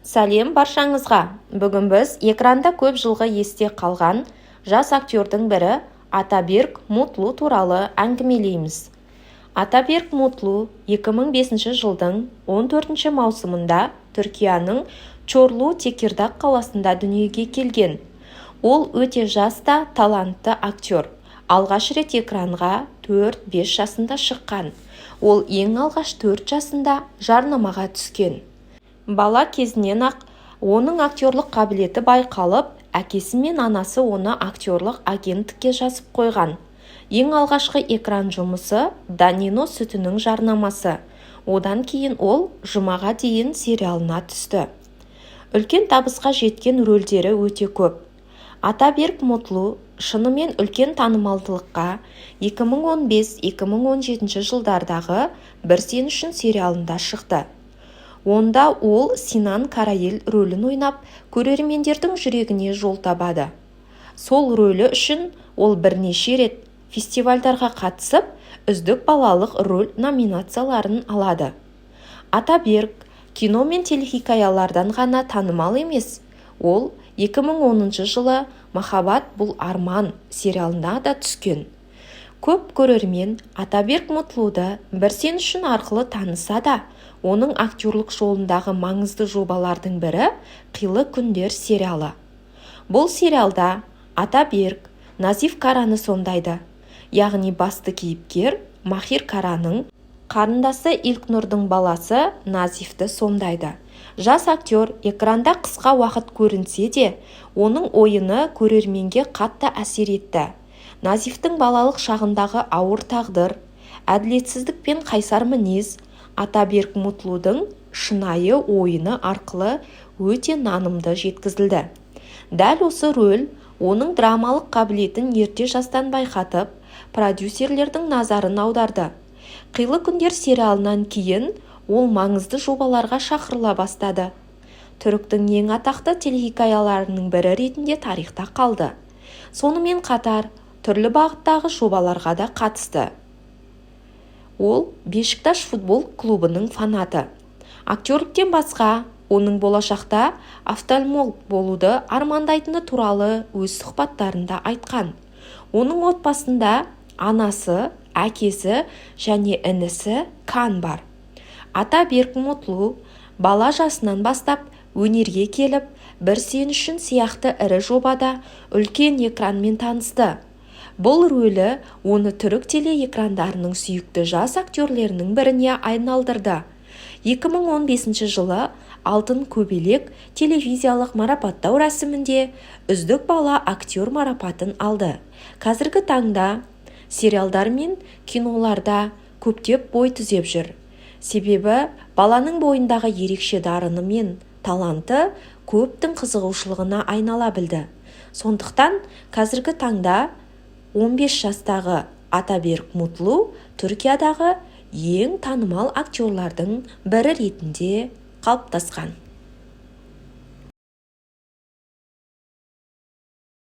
Сәлем баршаңызға. Бүгін біз экранда көп жылғы есте қалған жас актердің бірі Атаберк Мутлу туралы әңгімелейміз. Атаберк Мутлу 2005 жылдың 14 маусымында Түркияның Чорлу Текирдак қаласында дүниеге келген. Ол өте жаста талантты актер. Алғаш рет экранға 4-5 жасында шыққан. Ол ең алғаш 4 жасында жарнамаға түскен. Бала кезінен-ақ оның актерлық қабілеті байқалып, әкесі мен анасы оны актерлық агенттікке жазып қойған. Ең алғашқы экран жұмысы Данино сүтінің жарнамасы. Одан кейін ол Жұмаға дейін сериалына түсті. Үлкен табысқа жеткен рөлдері өте көп. Атаберк Мутлу шынымен үлкен танымалдылыққа 2015-2017 жылдардағы «Бір сен үшін» сериалында шықты. Онда ол Синан Карайел рөлін ойнап, көрермендердің жүрегіне жол табады. Сол рөлі үшін ол бірнеше рет фестивальдарға қатысып, үздік балалық рөл номинацияларын алады. Атаберк кино мен телехикаялардан ғана танымал емес. Ол 2010 жылы «Махаббат бұл арман» сериалына да түскен. Көп көрермен Атаберк Мутлуды «Бір сен үшін» арқылы таныса да, оның актерлік жолындағы маңызды жобалардың бірі «Қилы күндер» сериалы. Бұл сериалда Атаберк Назиф Караны сомдайды. Яғни басты кейіпкер Махир Караның қарындасы Илкнұрдың баласы Назифті сомдайды. Жас актер экранда қысқа уақыт көрінсе де, оның ойыны көрерменге қатты әсер етті. Назифтің балалық шағындағы ауыр тағдыр, әділетсіздік пен қайсар мінез Атаберк Мутлудың шынайы ойыны арқылы өте нанымды жеткізілді. Дәл осы рөл оның драмалық қабілетін ерте жастан байқатып, продюсерлердің назарын аударды. «Қилы күндер» сериалынан кейін ол маңызды жобаларға шақырыла бастады. Түріктің ең атақты телехикаяларының бірі ретінде тарихта қалды. Сонымен қатар, түрлі бағыттағы жобаларға да қатысты. Ол Бешикташ футбол клубының фанаты. Актерліктен басқа, оның болашақта офтальмолог болуды армандайтыны туралы өз сұхбаттарында айтқан. Оның отбасында анасы, әкесі және інісі Кан бар. Атаберк Мутлу бала жасынан бастап өнерге келіп, «Бір сен үшін» сияқты ірі жобада үлкен экранмен танысты. Бұл рөлі оны түрік телеэкрандарының сүйікті жас актерлерінің біріне айналдырды. 2015 жылы «Алтын көбелек» телевизиялық марапаттау рәсімінде үздік бала актер марапатын алды. Қазіргі таңда сериалдар мен киноларда көптеп бой түзеп жүр. Себебі баланың бойындағы ерекше дарыны мен таланты көптің қызығушылығына айнала білді. Сондықтан қазіргі таңда 15 жастағы Атаберк Мутлу Түркиядағы ең танымал актерлардың бірі ретінде қалыптасқан.